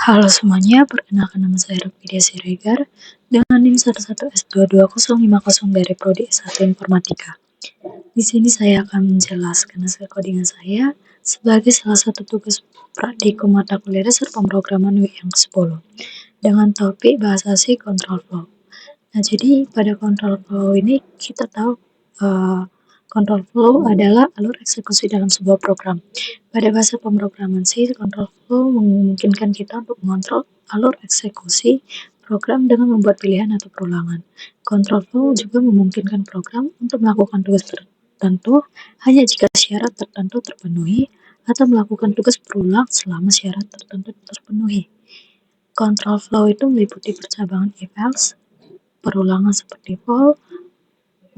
Halo semuanya, perkenalkan nama saya Raffidia Siregar dengan NIM 11S22050 dari Prodi S1 Informatika. Di sini saya akan menjelaskan hasil codingan saya sebagai salah satu tugas praktikum mata kuliah dasar pemrograman UI yang ke-10 dengan topik bahasa C control flow. Nah, jadi pada control flow ini kita tahu control flow adalah alur eksekusi dalam sebuah program. Pada bahasa pemrograman C, control flow memungkinkan kita untuk mengontrol alur eksekusi program dengan membuat pilihan atau perulangan. Control flow juga memungkinkan program untuk melakukan tugas tertentu hanya jika syarat tertentu terpenuhi atau melakukan tugas berulang selama syarat tertentu terpenuhi. Control flow itu meliputi percabangan if else, perulangan seperti for,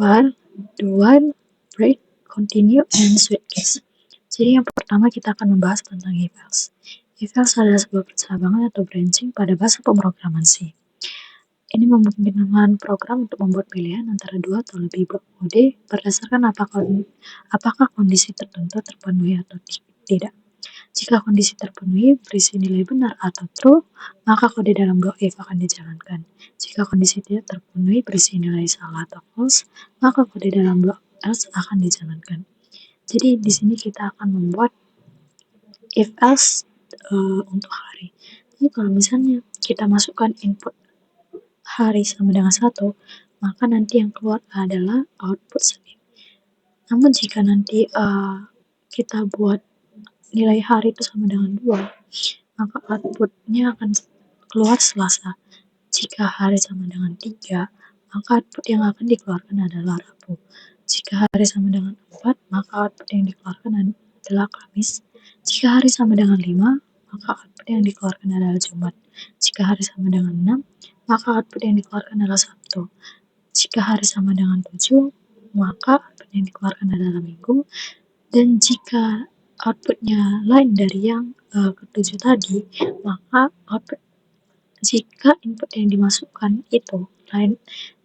while, do while, break, continue, and switch case. Jadi yang pertama kita akan membahas tentang if else. If else adalah sebuah percabangan atau branching pada bahasa pemrograman C. Ini memungkinkan program untuk membuat pilihan antara dua atau lebih blok kode berdasarkan apakah kondisi tertentu terpenuhi atau tidak. Jika kondisi terpenuhi berisi nilai benar atau true, maka kode dalam blok if akan dijalankan. Jika kondisi tidak terpenuhi berisi nilai salah atau false, maka kode dalam blok else akan dijalankan. Jadi di sini kita akan membuat if else untuk hari. Jadi kalau misalnya kita masukkan input hari sama dengan 1, maka nanti yang keluar adalah output Senin. Namun jika nanti kita buat nilai hari itu sama dengan 2, maka outputnya akan keluar Selasa. Jika hari sama dengan 3, maka output yang akan dikeluarkan adalah Rabu. Jika hari sama dengan 4, maka output yang dikeluarkan adalah Kamis. Jika hari sama dengan 5, maka output yang dikeluarkan adalah Jumat. Jika hari sama dengan 6, maka output yang dikeluarkan adalah Sabtu. Jika hari sama dengan 7, maka output yang dikeluarkan adalah Minggu. Dan jika outputnya lain dari yang ke-7 tadi, maka jika input yang dimasukkan itu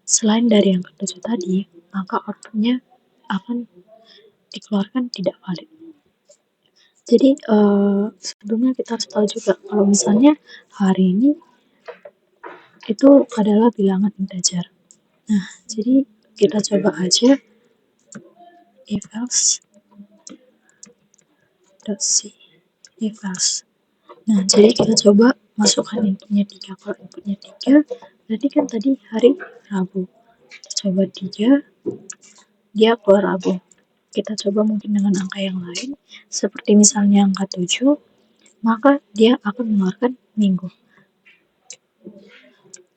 selain dari yang ke-7 tadi, maka outputnya akan dikeluarkan tidak valid. Jadi sebelumnya kita harus tahu juga kalau misalnya hari ini itu adalah bilangan integer. Nah, jadi kita coba aja if else .c if else. Nah, jadi kita coba masukkan inputnya 3. Kalau inputnya 3, berarti kan tadi hari Rabu. Kita coba 3, dia keluar Rabu. Kita coba mungkin dengan angka yang lain, seperti misalnya angka 7, maka dia akan mengeluarkan Minggu.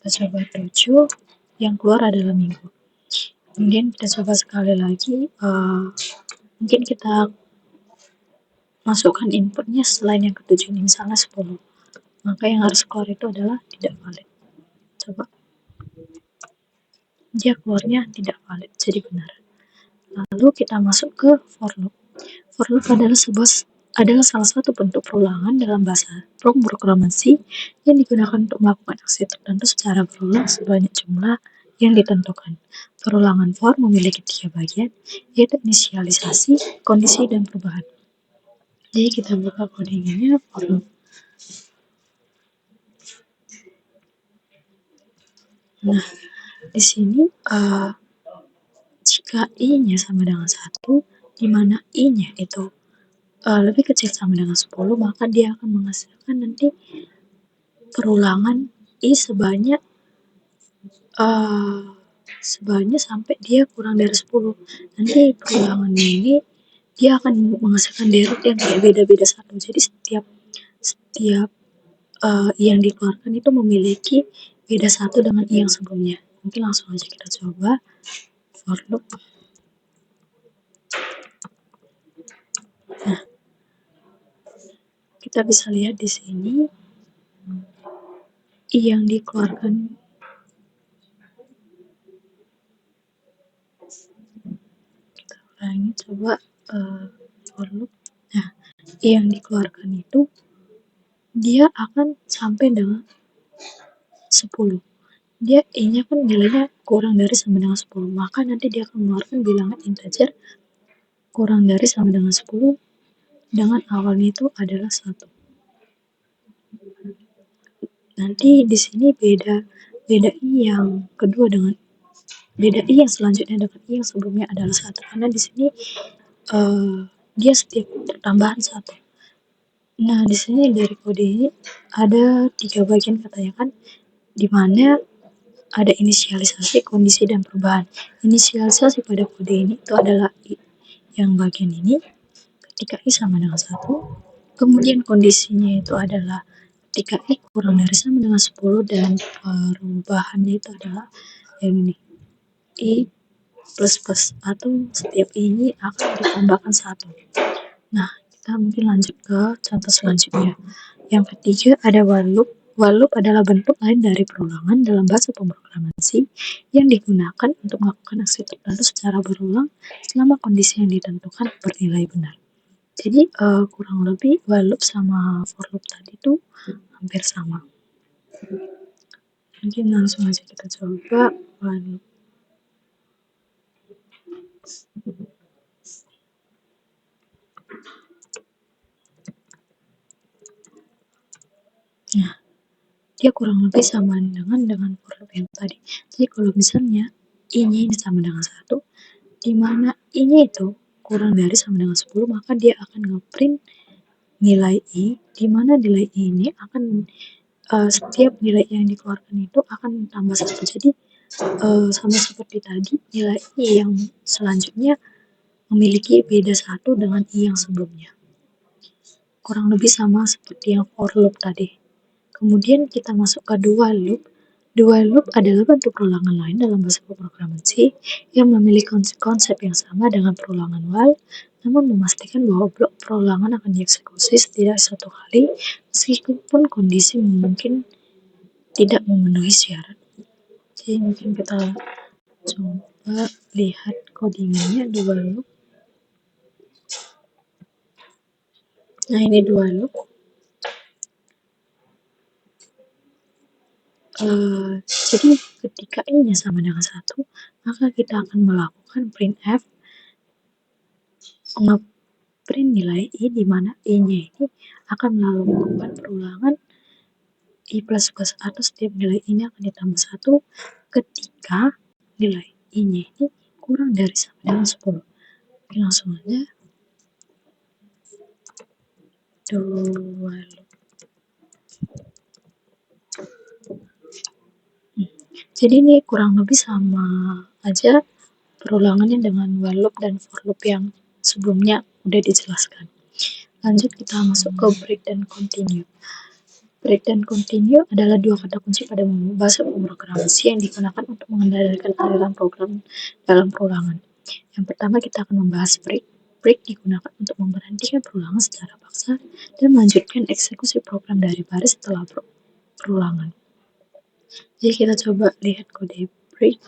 Kita coba 7, yang keluar adalah Minggu. Kemudian kita coba sekali lagi, mungkin kita masukkan inputnya selain yang ke-7 ini, misalnya 10. Maka yang harus keluar itu adalah tidak valid. Coba. Dia keluarnya tidak valid, jadi benar. Lalu kita masuk ke for loop. For loop adalah salah satu bentuk perulangan dalam bahasa pemrograman C yang digunakan untuk melakukan aksi tertentu secara berulang sebanyak jumlah yang ditentukan. Perulangan for memiliki 3 bagian, yaitu inisialisasi, kondisi, dan perubahan. Jadi kita buka codingannya for loop. Nah, di sini jika i-nya sama dengan 1, di mana i-nya itu lebih kecil sama dengan 10, maka dia akan menghasilkan nanti perulangan i sebanyak sampai dia kurang dari 10. Nanti perulangannya ini dia akan menghasilkan derot yang kayak beda-beda 1. Jadi setiap i yang dikeluarkan itu memiliki beda 1 dengan i yang sebelumnya. Mungkin langsung aja kita coba for loop. Nah, kita bisa lihat di sini i yang dikeluarkan kita ulangi coba for loop. Nah, i yang dikeluarkan itu dia akan sampai dengan 10. Dia i-nya kan nilainya kurang dari sama dengan 10, maka nanti dia akan mengeluarkan bilangan integer kurang dari sama dengan 10 dengan awalnya itu adalah 1. nanti di sini beda beda i yang kedua dengan beda i yang selanjutnya dengan i yang sebelumnya adalah satu, karena di sini dia setiap pertambahan satu. Nah, di sini dari kode ini ada 3 bagian katanya kan, di mana ada inisialisasi, kondisi, dan perubahan. Inisialisasi pada kode ini itu adalah i, yang bagian ini ketika i sama dengan 1. Kemudian kondisinya itu adalah ketika i kurang dari sama dengan 10, dan perubahannya itu adalah yang ini, i plus plus, atau setiap i ini akan ditambahkan 1. Nah, kita mungkin lanjut ke contoh selanjutnya. Yang ketiga ada while loop. While loop adalah bentuk lain dari perulangan dalam bahasa pemrograman C yang digunakan untuk melakukan aksi tertentu secara berulang selama kondisi yang ditentukan bernilai benar. Jadi kurang lebih while loop sama for loop tadi itu hampir sama. Mungkin langsung aja kita coba while loop. Nah, dia kurang lebih sama dengan for loop yang tadi. Jadi kalau misalnya i-nya ini sama dengan 1, di mana i-nya itu kurang dari sama dengan 10, maka dia akan ngeprint nilai i, di mana nilai i ini akan setiap nilai yang dikeluarkan itu akan tambah 1. Jadi sama seperti tadi, nilai i yang selanjutnya memiliki beda 1 dengan i yang sebelumnya. Kurang lebih sama seperti yang for loop tadi. Kemudian kita masuk ke dual loop. Dual loop adalah bentuk perulangan lain dalam bahasa pemrograman C yang memiliki konsep yang sama dengan perulangan while, namun memastikan bahwa blok perulangan akan dieksekusi setidaknya 1 kali meskipun kondisi mungkin tidak memenuhi syarat. Jadi mungkin kita coba lihat codingannya dual loop. Nah, ini dual loop. Jadi ketika i-nya sama dengan 1, maka kita akan melakukan printf ngeprint nilai i, di mana i-nya ini akan melakukan perulangan i plus plus, atau setiap nilai i-nya akan ditambah 1 ketika nilai i-nya ini kurang dari sama dengan 10. Oke, langsung aja. Dual loop. Jadi ini kurang lebih sama aja perulangannya dengan while loop dan for loop yang sebelumnya udah dijelaskan. Lanjut kita masuk ke break dan continue. Break dan continue adalah dua kata kunci pada bahasa pemrograman C yang digunakan untuk mengendalikan aliran program dalam perulangan. Yang pertama kita akan membahas break. Break digunakan untuk memberhentikan perulangan secara paksa dan melanjutkan eksekusi program dari baris setelah perulangan. Jadi kita coba lihat kode break.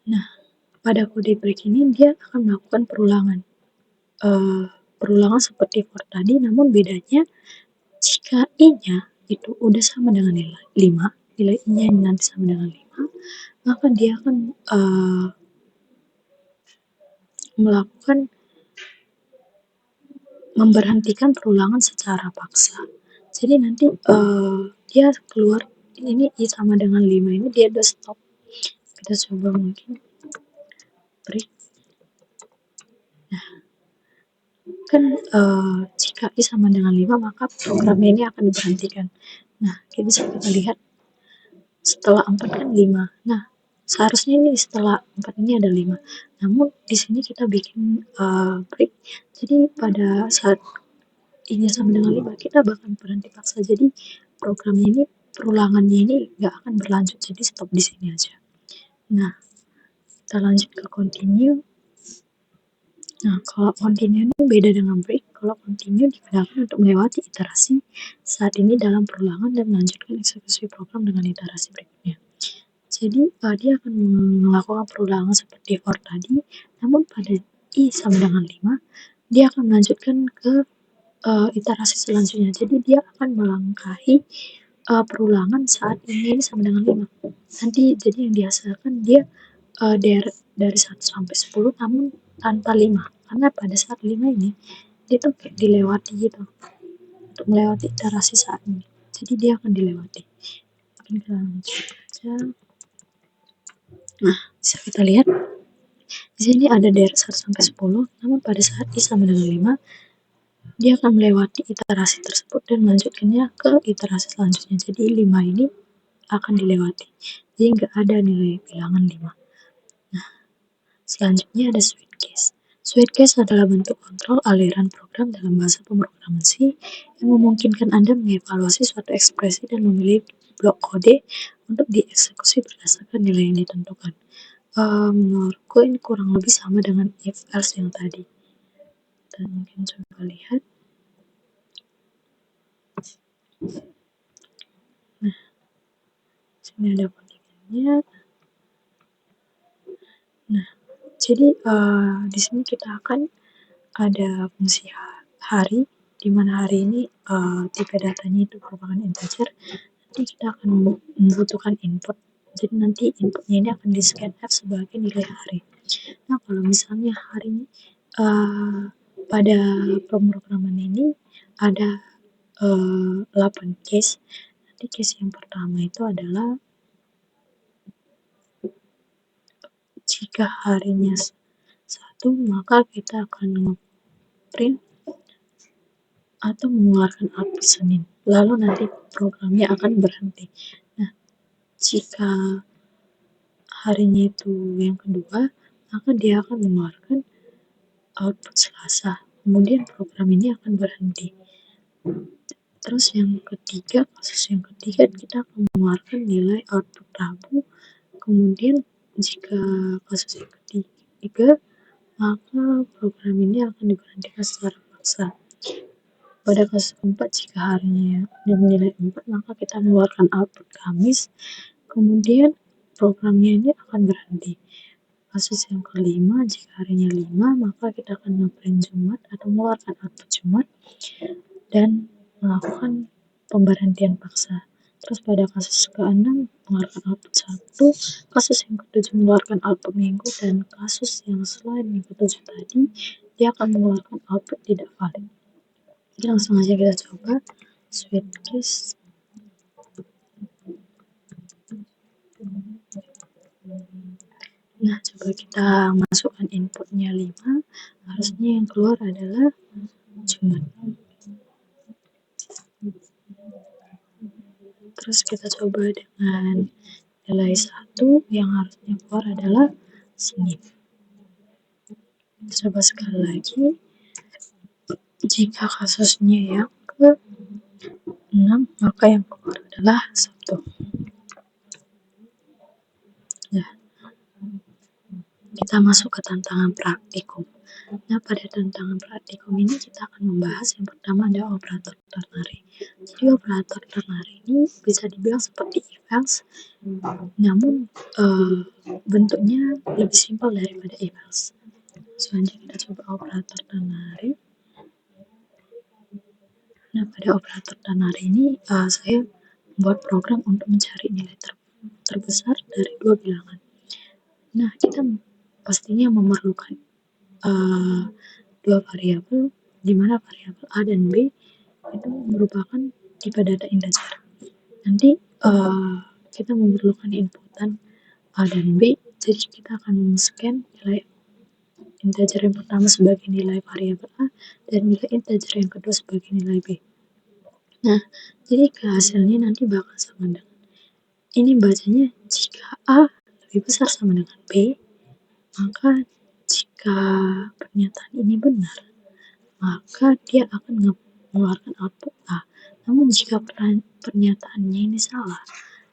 Nah, pada kode break ini dia akan melakukan perulangan. Perulangan seperti for tadi, namun bedanya jika i-nya itu udah sama dengan nilai 5, nilai i-nya nanti sama dengan 5, maka dia akan melakukan memberhentikan perulangan secara paksa. Jadi nanti dia keluar ini i sama dengan 5 ini dia udah stop. Kita coba mungkin break. Nah, kan jika i sama dengan 5 maka programnya ini akan diberhentikan. Nah, kita bisa kita lihat setelah 4 kan 5. Nah, seharusnya ini setelah 4 ini ada 5. Namun di sini kita bikin break. Jadi pada saat i-nya sama dengan 5 kita bakal berhenti paksa. Jadi programnya ini perulangannya ini nggak akan berlanjut. Jadi stop di sini aja. Nah, kita lanjut ke continue. Nah, kalau continue ini beda dengan break. Kalau continue digunakan untuk melewati iterasi saat ini dalam perulangan dan melanjutkan eksekusi program dengan iterasi berikutnya. Jadi dia akan melakukan perulangan seperti for tadi, namun pada i sama dengan 5, dia akan melanjutkan ke iterasi selanjutnya. Jadi dia akan melangkahi perulangan saat ini sama dengan 5. Nanti jadi yang dihasilkan dia dari 1 sampai 10 namun tanpa 5. Karena pada saat 5 ini dia tuh kayak dilewati gitu. untuk melewati iterasi saat ini. Jadi dia akan dilewati. Mungkin kita langsung aja. Nah, bisa kita lihat di sini ada dari 1 sampai 10, namun pada saat I sama dengan 5, dia akan melewati iterasi tersebut dan melanjutkannya ke iterasi selanjutnya. Jadi 5 ini akan dilewati. Jadi nggak ada nilai bilangan 5. Nah, selanjutnya ada switch case. Switch case adalah bentuk kontrol aliran program dalam bahasa pemrograman C yang memungkinkan Anda mengevaluasi suatu ekspresi dan memilih blok kode untuk dieksekusi berdasarkan nilai yang ditentukan. Menurutku ini kurang lebih sama dengan if else yang tadi. Kita mungkin coba lihat. Nah, sini ada kodinya. Nah, jadi di sini kita akan ada fungsi hari, di mana hari ini tipe datanya itu merupakan integer. Nanti kita akan membutuhkan input. Jadi nanti inputnya ini akan di scanf sebagai nilai hari. Nah, kalau misalnya hari ini pada pemrograman ini ada 8 case. Nanti case yang pertama itu adalah jika harinya 1, maka kita akan print atau mengeluarkan output Senin. Lalu nanti programnya akan berhenti. Nah, jika harinya itu yang kedua, maka dia akan mengeluarkan output Selasa. Kemudian program ini akan berhenti. Terus yang ketiga, kasus yang ketiga, kita akan mengeluarkan nilai output Rabu. Kemudian jika kasus yang ketiga, maka program ini akan diberhentikan secara paksa. Pada kasus keempat, jika harinya nilai 4, maka kita mengeluarkan output Kamis. Kemudian programnya ini akan berhenti. Kasus yang kelima, jika harinya 5, maka kita akan ngeprint Jumat atau mengeluarkan output Jumat dan melakukan pemberhentian paksa. Terus pada kasus ke-6 mengeluarkan output Sabtu, kasus yang ke-7 mengeluarkan output Minggu, dan kasus yang selain yang ke-7 tadi, dia akan mengeluarkan output tidak valid. Jadi langsung aja kita coba switch case. Nah, coba kita masukkan inputnya 5, harusnya yang keluar adalah Jumat. Terus kita coba dengan nilai 1, yang harusnya keluar adalah Senin. Coba sekali lagi. Jika kasusnya yang ke-6, maka yang keluar adalah Sabtu. Nah, kita masuk ke tantangan praktikum. Nah, pada tantangan praktikum ini kita akan membahas yang pertama ada operator ternary. Jadi operator ternary ini bisa dibilang seperti if else, namun bentuknya lebih simpel daripada if else. Selanjutnya kita coba operator ternary. Nah, pada operator ternary ini saya membuat program untuk mencari nilai terbesar dari 2 bilangan. Nah, kita pastinya memerlukan 2 variabel, di mana variabel A dan B itu merupakan tipe data integer. Nanti kita memerlukan inputan A dan B, jadi kita akan men-scan nilai integer yang pertama sebagai nilai variabel A dan nilai integer yang kedua sebagai nilai B. Nah, jadi hasilnya nanti bakal sama dengan ini bacanya jika A lebih besar sama dengan B, maka jika pernyataan ini benar, maka dia akan mengeluarkan output A. Namun jika pernyataannya ini salah,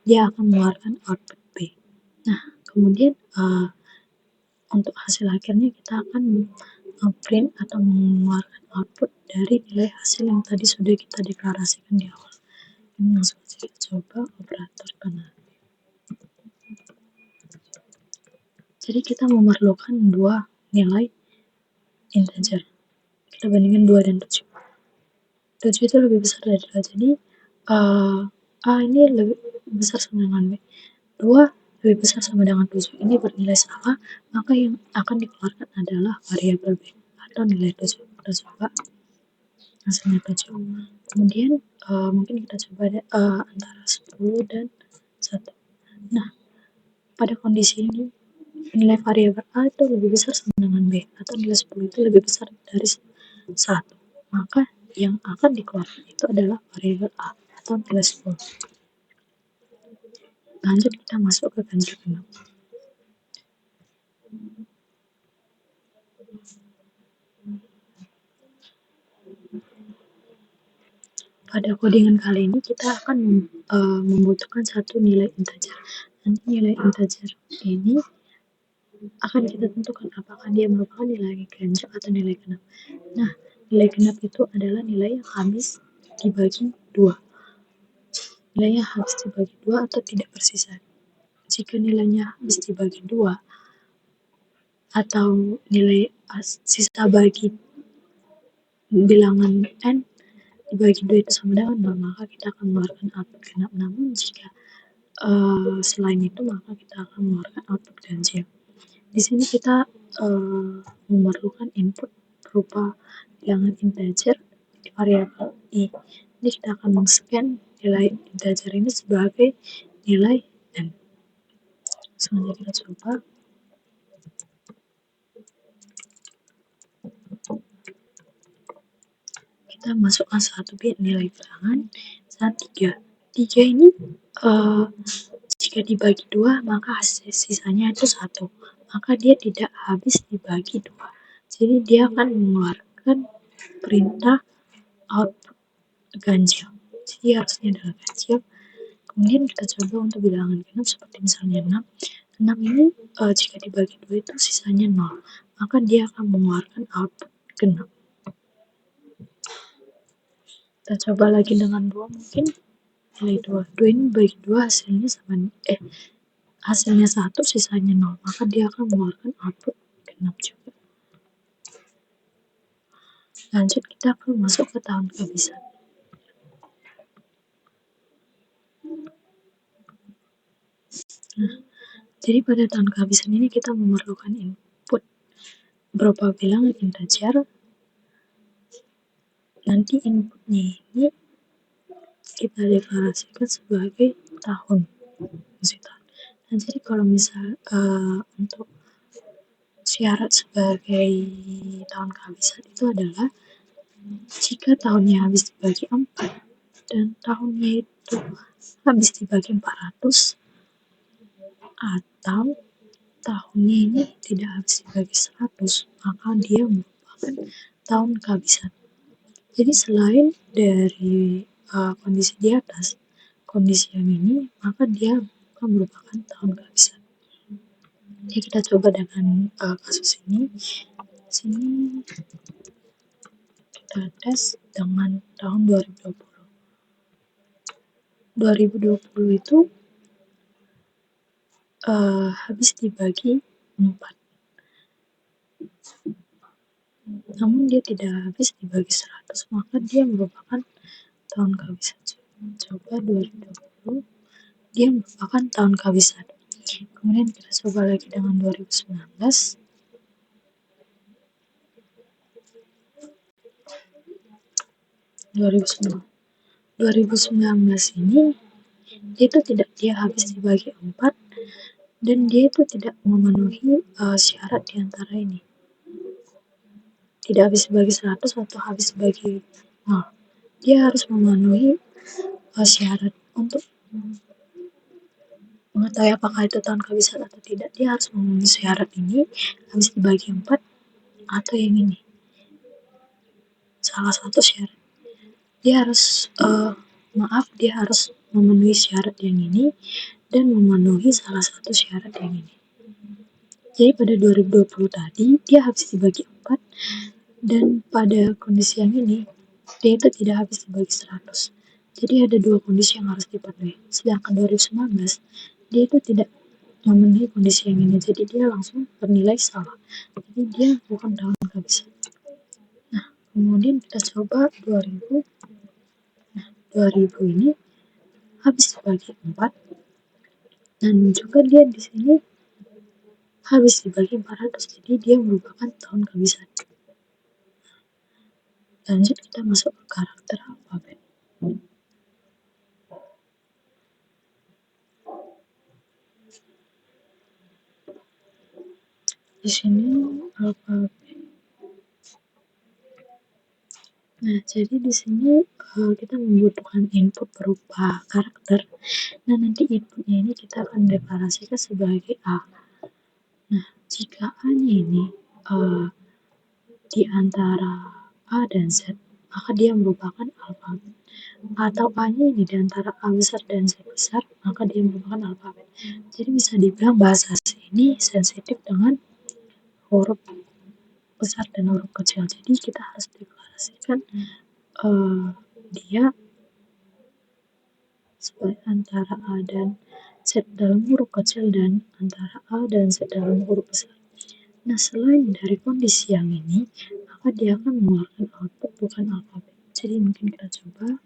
dia akan mengeluarkan output B. Nah, kemudian untuk hasil akhirnya kita akan print atau mengeluarkan output dari nilai hasil yang tadi sudah kita deklarasikan di awal. Ini langsung saja kita coba operator ternary. Jadi kita memerlukan 2 nilai integer. Kita bandingkan 2 dan 7. 7 itu lebih besar dari 2, jadi A ini lebih besar sama dengan B. 2 lebih besar sama dengan 7. Ini bernilai salah, maka yang akan dikeluarkan adalah variabel B atau nilai 7. Kita coba. hasilnya 7. Kemudian mungkin kita coba antara 10 dan 1. Nah, pada kondisi ini nilai variabel A itu lebih besar sama dengan B, atau nilai 10 itu lebih besar dari 1. Maka yang akan dikeluarkan itu adalah variabel A atau nilai 10. Lanjut kita masuk ke ganjil genap. Pada codingan kali ini kita akan membutuhkan satu nilai integer. Nanti nilai integer ini akan kita tentukan apakah dia merupakan nilai ganjil atau nilai genap. Nah, nilai genap itu adalah nilai yang habis dibagi 2. Nilainya habis dibagi 2 atau tidak bersisa. Jika nilainya habis dibagi 2 atau nilai sisa bagi bilangan n dibagi 2 itu sama dengan 0, maka kita akan mengeluarkan output genap. Namun jika selain itu, maka kita akan mengeluarkan output ganjil. Di sini kita memerlukan input berupa bilangan integer di variabel i. Jadi kita akan men-scan nilai integer ini sebagai nilai n. Selanjutnya kita coba. Kita masukkan satu bit nilai bilangan saat 3. 3 ini jika dibagi 2 maka sisanya itu 1. Maka dia tidak habis dibagi 2. Jadi dia akan mengeluarkan perintah output ganjil. Jadi harusnya adalah ganjil. Kemudian kita coba untuk bilangan genap seperti misalnya 6. 6 ini jika dibagi 2 itu sisanya 0. Maka dia akan mengeluarkan output genap. Kita coba lagi dengan 2 mungkin nilai 2. 2 ini bagi 2 hasilnya sama hasilnya 1 sisanya 0. Maka dia akan mengeluarkan output genap juga. Lanjut kita akan masuk ke tahun kehabisan. Nah, jadi pada tahun kehabisan ini kita memerlukan input berupa bilangan integer. Nanti inputnya ini kita deklarasikan sebagai tahun. Nah, jadi kalau misal untuk syarat sebagai tahun kehabisan itu adalah jika tahunnya habis dibagi 4 dan tahunnya itu habis dibagi 400 atau tahunnya ini tidak habis dibagi 100, maka dia merupakan tahun kehabisan. Jadi selain dari kondisi di atas, kondisi yang ini, maka dia bukan merupakan tahun kehabisan. Jadi kita coba dengan kasus ini. Sini kita tes dengan tahun 2020. 2020 itu habis dibagi 4. Namun dia tidak habis dibagi 100, maka dia merupakan tahun kehabisan. Coba 2020, dia merupakan tahun kehabisan. Kemudian kita coba lagi dengan 2019. 2019 ini dia habis dibagi 4 dan dia itu tidak memenuhi syarat di antara ini. Tidak habis dibagi 100 atau habis dibagi 0. Dia harus memenuhi syarat untuk mengetahui apakah itu tahun kehabisan atau tidak. Dia harus memenuhi syarat ini habis dibagi 4 atau yang ini. Salah satu syarat. Dia harus dia harus memenuhi syarat yang ini dan memenuhi salah satu syarat yang ini. Jadi pada 2020 tadi dia habis dibagi 4 dan pada kondisi yang ini dia itu tidak habis dibagi 100. Jadi ada 2 kondisi yang harus dipenuhi. Sedangkan 2019 dia itu tidak memenuhi kondisi yang ini, jadi dia langsung bernilai salah. Jadi dia bukan tahun kehabisan. Nah, kemudian kita coba 2000. Nah, 2000 ini habis dibagi 4 dan juga dia di sini habis dibagi 400, jadi dia merupakan tahun kehabisan. Lanjut kita masuk ke karakter alfabet. Di sini alfabet. Nah, jadi di sini kita membutuhkan input berupa karakter. Nah, nanti inputnya ini kita akan deklarasikan sebagai A. Nah, jika A-nya ini di antara A dan Z, maka dia merupakan alfabet. Atau A-nya ini di antara A besar dan Z besar, maka dia merupakan alfabet. Jadi bisa dibilang bahasa C ini sensitif dengan huruf besar dan huruf kecil. Jadi kita harus deklarasikan dia sebagai antara A dan Z dalam huruf kecil dan antara A dan Z dalam huruf besar. Nah, selain dari kondisi yang ini, maka dia akan mengeluarkan output bukan alfabet. Jadi mungkin kita coba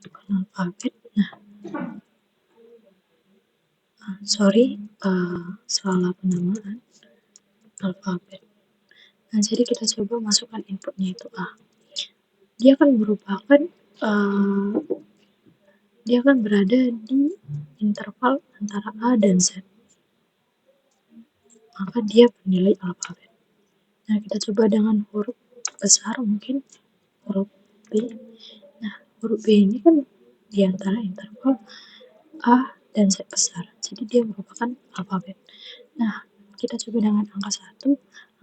bukan alfabet. Nah, salah penamaan alfabet. Nah, jadi kita coba masukkan inputnya itu A. Dia akan merupakan dia akan berada di interval antara A dan Z. Maka dia bernilai alfabet. Nah, kita coba dengan huruf besar, mungkin huruf B. Nah, huruf B ini kan di antara interval A dan Z besar. Jadi dia merupakan alfabet. Nah, kita coba dengan angka 1.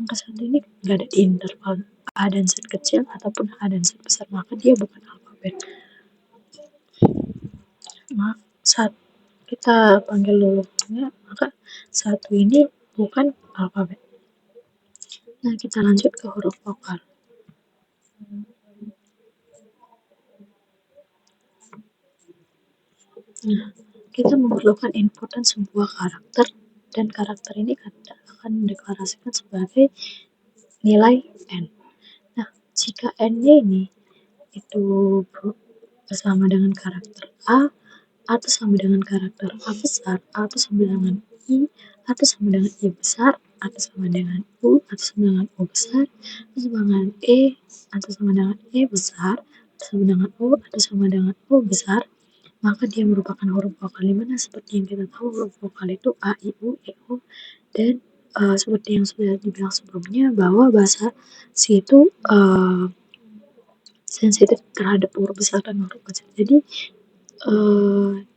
Angka 1 ini nggak ada di interval A dan Z kecil ataupun A dan Z besar, maka dia bukan alfabet. Maaf, saat kita panggil dulu, maka 1 ini bukan alfabet. Nah, kita lanjut ke huruf vokal. Nah, kita memerlukan inputan sebuah karakter, dan karakter ini akan mendeklarasikan sebagai nilai N. Nah, jika N-nya ini itu bersama dengan karakter A, atau sama dengan karakter A besar, atau sama dengan I, atau sama dengan I besar, atau sama dengan U, atau sama dengan U besar, atau sama dengan E, atau sama dengan E besar, atau sama dengan U, atau sama dengan U besar, maka dia merupakan huruf vokal. Dimana seperti yang kita tahu huruf vokal itu A, I, U, E, O, dan seperti yang sudah dibilang sebelumnya bahwa bahasa C itu sensitif terhadap huruf besar dan huruf kecil. Jadi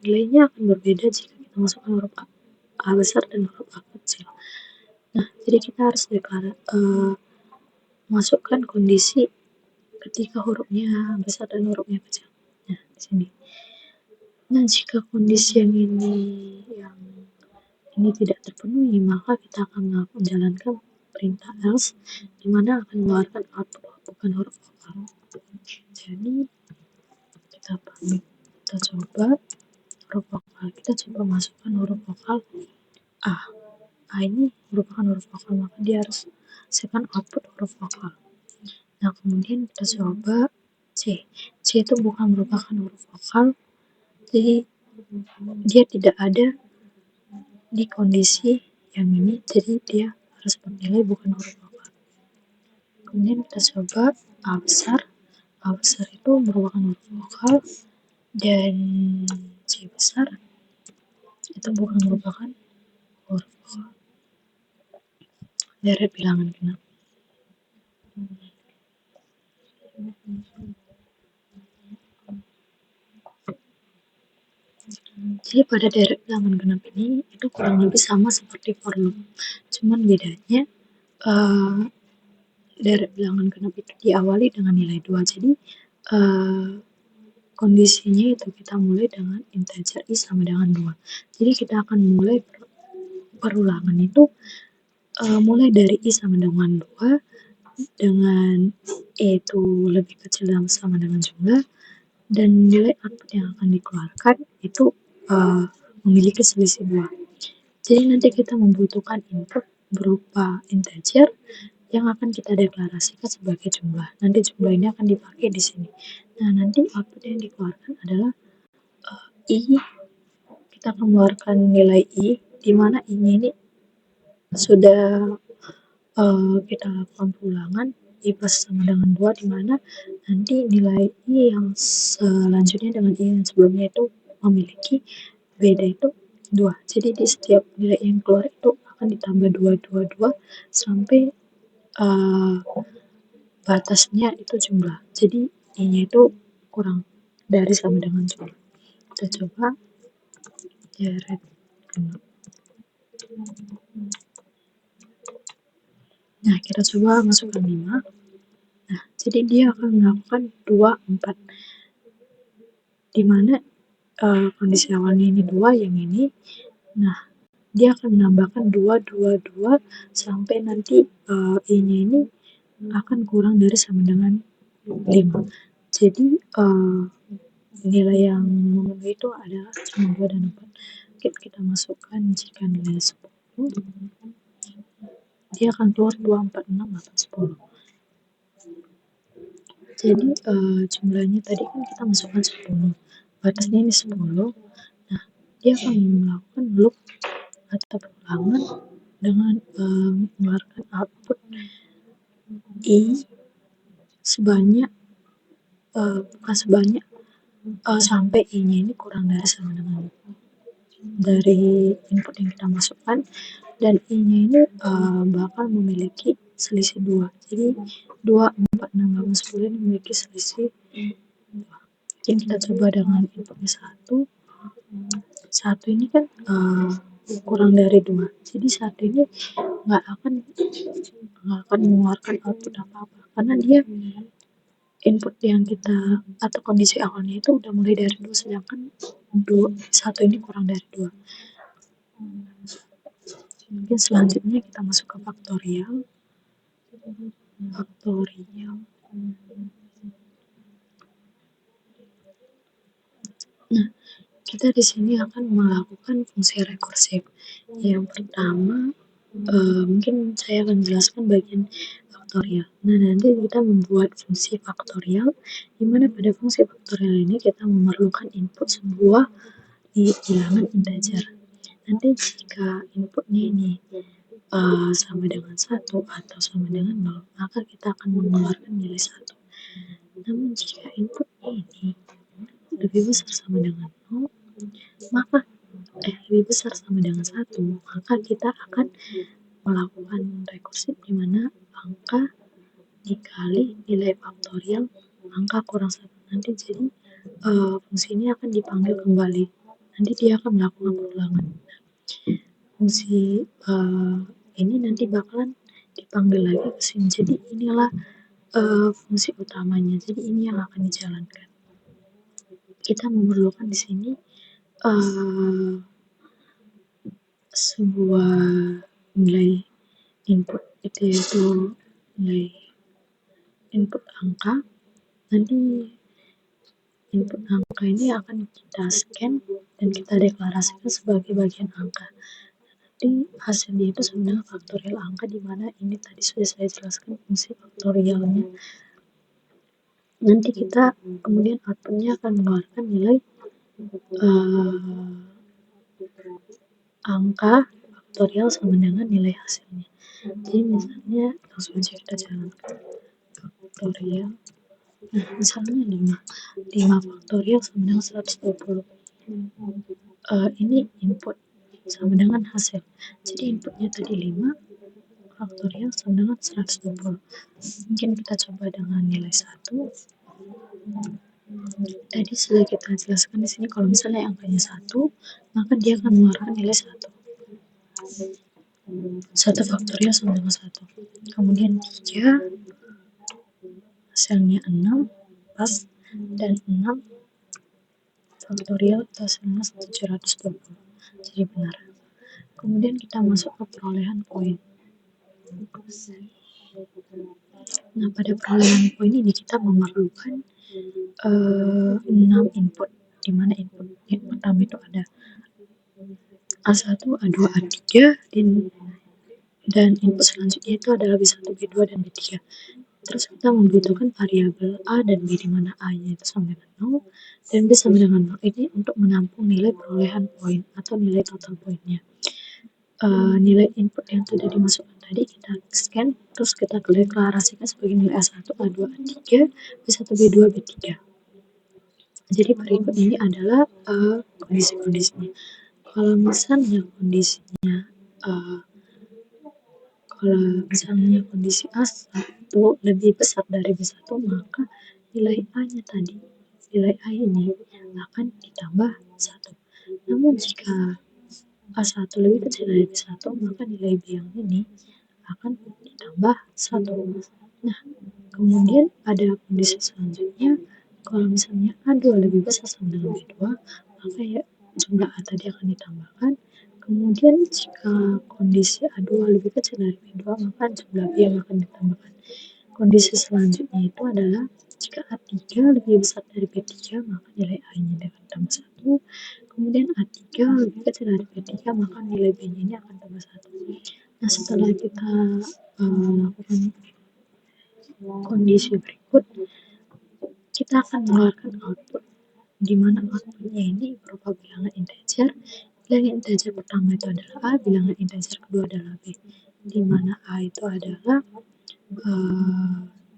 nilainya akan berbeda jika kita masukkan huruf A besar dan huruf A kecil. Nah, jadi kita harus masukkan kondisi ketika hurufnya besar dan hurufnya kecil. Nah, di sini. Nah, jika kondisi yang ini tidak terpenuhi, maka kita akan menjalankan perintah else, di mana akan mengeluarkan output bukan huruf vokal. Jadi kita coba huruf vokal. Kita coba masukkan huruf vokal A. A ini merupakan huruf vokal, maka dia harus hasilkan output huruf vokal. Nah, kemudian kita coba C. C itu bukan merupakan huruf vokal, jadi dia tidak ada di kondisi yang ini, jadi dia harus bernilai bukan huruf vokal. Kemudian kita coba A besar. A besar itu merupakan huruf vokal, dan C besar itu bukan merupakan huruf vokal. Deret bilangan genap. Jadi pada deret bilangan genap ini itu kurang lebih sama seperti for loop. Cuman bedanya deret bilangan genap itu diawali dengan nilai 2. Jadi kondisinya itu kita mulai dengan integer i sama dengan 2. Jadi kita akan mulai perulangan itu mulai dari i sama dengan 2 dengan e itu lebih kecil dan sama dengan jumlah, dan nilai output yang akan dikeluarkan itu memiliki selisih 2. Jadi nanti kita membutuhkan input berupa integer yang akan kita deklarasikan sebagai jumlah. Nanti jumlah ini akan dipakai di sini. Nah, nanti output yang dikeluarkan adalah I. Kita akan mengeluarkan nilai I, di mana I-nya ini sudah kita lakukan ulangan I plus sama dengan 2, di mana nanti nilai I yang selanjutnya dengan I yang sebelumnya itu memiliki beda itu 2. Jadi di setiap nilai yang keluar itu akan ditambah 2 sampai uh, batasnya itu jumlah. Jadi I-nya itu kurang dari sama dengan 10. Kita coba deret genap. Nah, kita coba masukkan 5. Nah, jadi dia akan melakukan 2, 4. Di mana kondisi awalnya ini 2, yang ini. Nah, dia akan menambahkan 2 sampai nanti I-nya ini akan kurang dari sama dengan 5. Jadi nilai yang memenuhi itu adalah cuma 2 dan 4. Kita masukkan jika nilai 10, dia akan keluar 2, 4, 6, 8, 10. Jadi jumlahnya tadi kan kita masukkan 10, batasnya ini 10. Nah, dia akan melakukan loop atau perulangan dengan mengeluarkan output I sebanyak bukan sebanyak sampai I-nya ini kurang dari sama dengan dari input yang kita masukkan, dan I-nya ini bakal memiliki selisih 2. Jadi 2, 4, 6, 8, 10 ini memiliki selisih 2. Jadi kita coba dengan inputnya 1 ini kan kurang dari 2. Jadi 1 ini nggak akan mengeluarkan output apa-apa, karena dia input yang kita atau kondisi awalnya itu udah mulai dari 2, sedangkan 1 ini kurang dari 2. Mungkin selanjutnya kita masuk ke faktorial. Nah, kita di sini akan melakukan fungsi rekursif. Yang pertama, mungkin saya akan jelaskan bagian faktorial. Nah, nanti kita membuat fungsi faktorial, di mana pada fungsi faktorial ini kita memerlukan input sebuah bilangan integer. Nanti jika inputnya ini sama dengan 1 atau sama dengan 0, maka kita akan mengeluarkan nilai 1. Namun jika input ini lebih besar sama dengan 0, maka lebih besar sama dengan 1, maka kita akan melakukan rekursif, di mana angka dikali nilai faktorial angka kurang 1. Nanti jadi fungsi ini akan dipanggil kembali. Nanti dia akan melakukan ulangan. Fungsi ini nanti bakalan dipanggil lagi ke sini. Jadi inilah fungsi utamanya. Jadi ini yang akan dijalankan. Kita memerlukan di sini sebuah nilai input, itu yaitu nilai input angka. Nanti input angka ini akan kita scan dan kita deklarasikan sebagai bagian angka. Nanti hasilnya itu sebenarnya faktorial angka, di mana ini tadi sudah saya jelaskan fungsi faktorialnya. Nanti kita kemudian outputnya akan mengeluarkan nilai angka faktorial sama dengan nilai hasilnya. Jadi misalnya langsung aja kita jalankan faktorial. Nah, misalnya 5 faktorial sama dengan 120. Ini input sama dengan hasil. Jadi inputnya tadi 5 faktorial sama dengan 120. Mungkin kita coba dengan nilai 1. Tadi sudah kita jelaskan di sini, kalau misalnya angkanya 1, maka dia akan mengeluarkan nilai 1. 1 faktorial sama dengan 1. Kemudian 3, hasilnya 6 pas, dan 6 faktorial itu hasilnya 720. Jadi benar. Kemudian kita masuk ke perolehan poin. Nah, pada perolehan poin ini kita memerlukan 6 input, di mana input yang pertama itu ada A1, A2, A3, dan input selanjutnya itu adalah B1, B2, dan B3. Terus kita membutuhkan variabel A dan B, di mana A-nya itu sama dengan 0 dan B sama dengan 0. Ini untuk menampung nilai perolehan poin atau nilai total poinnya. nilai input yang sudah dimasukkan tadi kita scan, terus kita deklarasikan sebagai nilai A1, A2, A3, B1, B2, B3. Jadi berikut ini adalah kondisi-kondisinya. Kalau misalnya kondisinya uh, kalau misalnya kondisi A1 lebih besar dari B1, maka nilai A-nya tadi, nilai A ini akan ditambah 1. Namun jika A1 lebih kecil dari B1, maka nilai B yang ini akan ditambah 1. Nah, kemudian pada kondisi selanjutnya, kalau misalnya A2 lebih besar sama dengan B2, maka ya jumlah A tadi akan ditambahkan. Kemudian jika kondisi A2 lebih kecil dari B2, maka jumlah B yang akan ditambahkan. Kondisi selanjutnya itu adalah jika A3 lebih besar dari B3, maka nilai A-nya akan tambah 1. Kemudian A3 lebih kecil dari B3, maka nilai B-nya ini akan tambah 1. Nah, setelah kita lakukan kondisi berikut, kita akan mengeluarkan output, di mana outputnya ini berupa bilangan integer. Bilangan integer pertama itu adalah A, bilangan integer kedua adalah B, di mana A itu adalah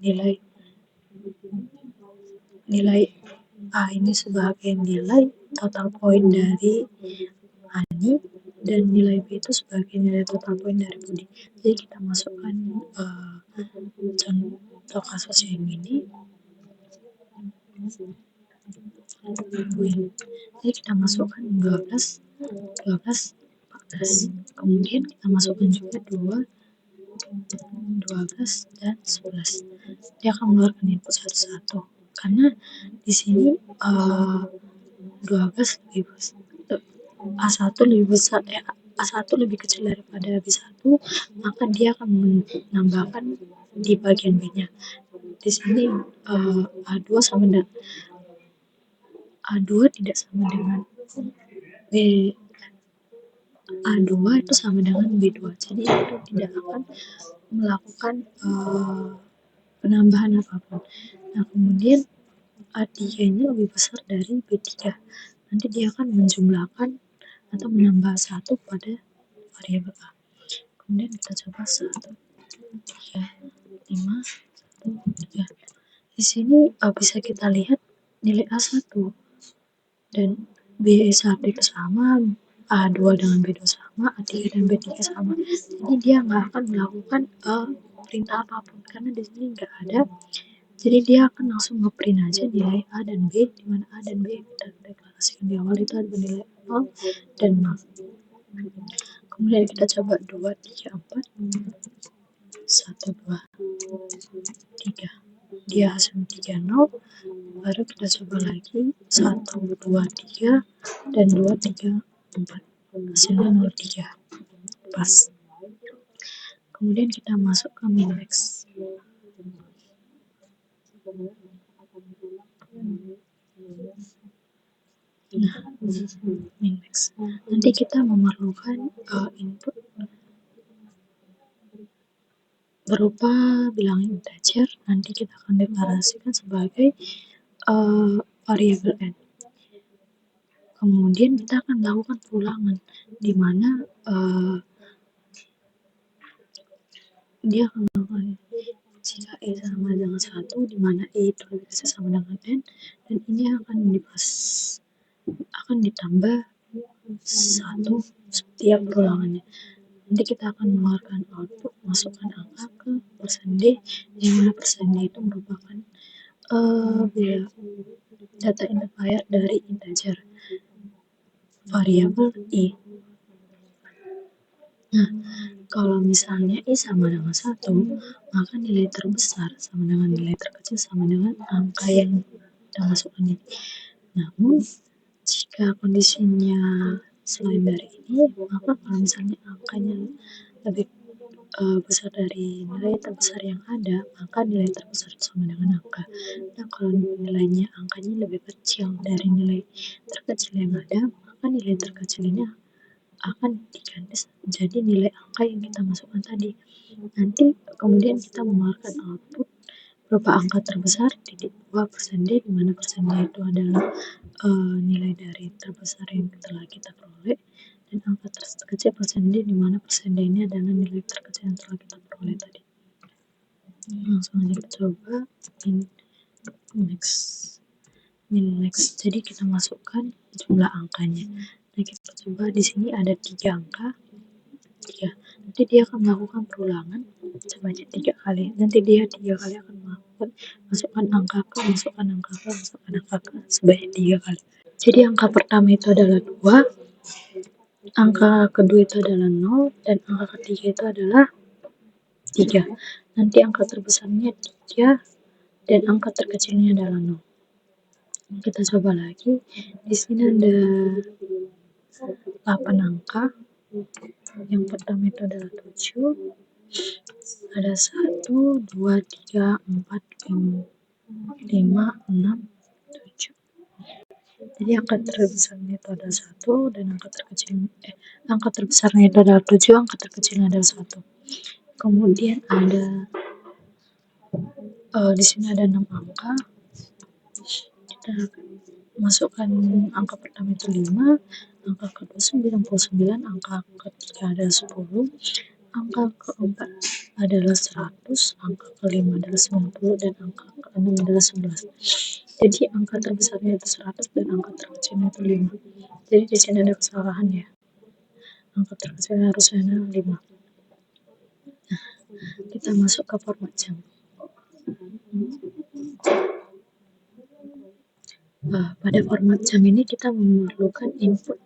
nilai nilai A ini sebagai nilai total poin dari Ani, dan nilai B itu sebagai nilai total poin dari Budi. Jadi kita masukkan contoh kasus yang ini. Jadi kita masukkan 12, 12, 14. Kemudian kita masukkan juga 2, 12, dan 11. Dia akan mengeluarkan input satu-satu. Karena di sini 12 lebih besar, A1 lebih besar, A1 lebih kecil daripada B1, maka dia akan menambahkan di bagian B-nya. Di sini A2 sama dengan A2 tidak sama dengan B, A2 itu sama dengan B2, jadi itu tidak akan melakukan penambahan apapun. Nah, kemudian A3 ini lebih besar dari B3, nanti dia akan menjumlahkan atau menambah 1 pada variabel A. Kemudian kita coba 1, 3, 5, 1, 3. Di sini bisa kita lihat nilai A1 dan B1 itu sama, A2 dengan B2 sama, A3 dan B3 sama. Jadi dia nggak akan melakukan perintah apapun karena di sini nggak ada. Jadi dia akan langsung ngeprint aja nilai A dan B, di mana A dan B kita deklarasikan di awal itu ada nilai 0 dan 0. Kemudian kita coba 2, 3, 4, 1, 2, 3. Dia hasil 3, 0. Baru kita coba lagi 1, 2, 3, dan 2, 3, 4. Hasilnya 0, 3. Pas. Kemudian kita masuk ke minmax. Nah, minmax. Nanti kita memerlukan input berupa bilangan integer. Nanti kita akan deklarasikan sebagai variabel n. Kemudian kita akan melakukan pulangan, di mana dia akan melakukan jika E sama dengan 1, di mana E itu lebih besar sama dengan N, dan ini akan ditambah 1 setiap perulangannya. Nanti kita akan mengeluarkan output, masukkan angka ke persen %D, di mana persen %D itu merupakan data identifier dari integer variabel I. Nah, kalau misalnya I sama dengan 1, maka nilai terbesar sama dengan nilai terkecil sama dengan angka yang kita masukkan ini. Namun, jika kondisinya selain dari ini, maka kalau misalnya angkanya lebih besar dari nilai terbesar yang ada, maka nilai terbesar sama dengan angka. Nah, kalau nilainya angkanya lebih kecil dari nilai terkecil yang ada, maka nilai terkecil ini akan diganti jadi nilai angka yang kita masukkan tadi. Nanti kemudian kita mengeluarkan output berupa angka terbesar titik 2 persen %D, di mana persen %D itu adalah nilai dari terbesar yang telah kita peroleh, dan angka terkecil persen D, di mana persen D ini adalah nilai terkecil yang telah kita peroleh tadi. Langsung aja kita coba min max. Jadi kita masukkan jumlah angkanya. Nah, kita coba di sini ada 3 angka. 3. Nanti dia akan melakukan perulangan sebanyak 3 kali. Nanti dia 3 kali akan melakukan masukkan angka ke, masukkan angka ke, masukkan angka ke sebanyak 3 kali. Jadi angka pertama itu adalah 2, angka kedua itu adalah 0, dan angka ketiga itu adalah 3. Nanti angka terbesarnya 3 dan angka terkecilnya adalah 0. Kita coba lagi. Di sini ada 8 angka. Yang pertama itu adalah 7. Ada 1, 2, 3, 4, 5, 6, 7. Jadi angka terbesarnya itu adalah 1 dan angka terbesarnya itu adalah 7, angka terkecilnya adalah 1. Kemudian ada di sini ada 6 angka. Kita masukkan angka pertama itu 5, angka kedua 99, angka ketiga adalah 10, angka keempat adalah 100, angka kelima adalah 90, dan angka keenam adalah 11. Jadi angka terbesarnya itu 100 dan angka terkecilnya itu 5. Jadi di sini ada kesalahan ya. Angka terkecilnya harusnya 5. Nah, kita masuk ke format jam. Pada format jam ini kita memerlukan input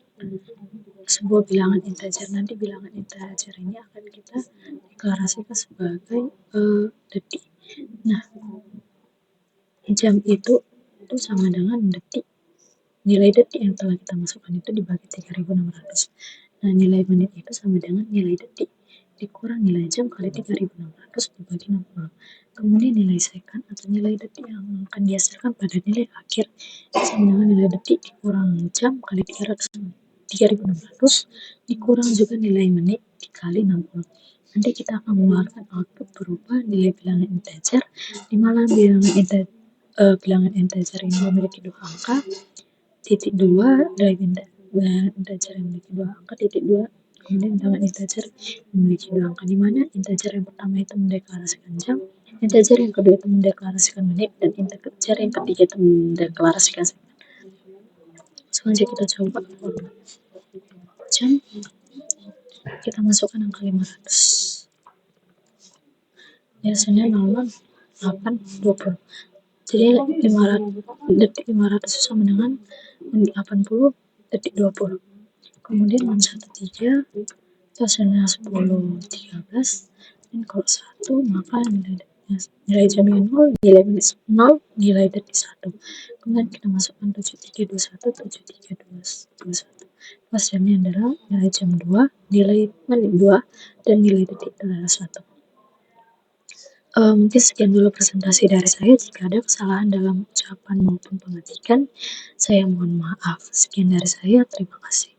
sebuah bilangan integer. Nanti bilangan integer ini akan kita deklarasikan sebagai detik. Nah, jam itu sama dengan detik. Nilai detik yang telah kita masukkan itu dibagi 3600. Nah, nilai menit itu sama dengan nilai detik dikurang nilai jam kali 3600 dibagi 60. Kemudian nilai second atau nilai detik yang akan dihasilkan pada nilai akhir sama dengan nilai detik dikurang jam kali 3600 dikurang juga nilai menit dikali 60. Nanti kita akan mengeluarkan output berupa nilai bilangan integer, di mana bilangan integer ini memiliki 2 angka, titik 2 dari integer yang memiliki 2 angka, titik 2, kemudian bilangan integer memiliki 2 angka, di mana integer yang pertama itu mendeklarasikan jam, integer yang kedua itu mendeklarasikan menit, dan integer yang ketiga itu mendeklarasikan second. Selanjutnya kita coba format jam. Kita masukkan angka 500. Biasanya 0, 8, 20. Jadi 500 itu sama dengan 80 detik 20. Kemudian 13 itu hasilnya 10, 13. Dan kalau 1 maka nilai jamnya 0, nilai menit 0, nilai detik 1. Kemudian kita masukkan 7321, 7321. Hasilnya adalah nilai jam 2, nilai menit 2, dan nilai detik adalah 1. Mungkin sekian dulu presentasi dari saya. Jika ada kesalahan dalam ucapan maupun pengetikan, saya mohon maaf. Sekian dari saya, terima kasih.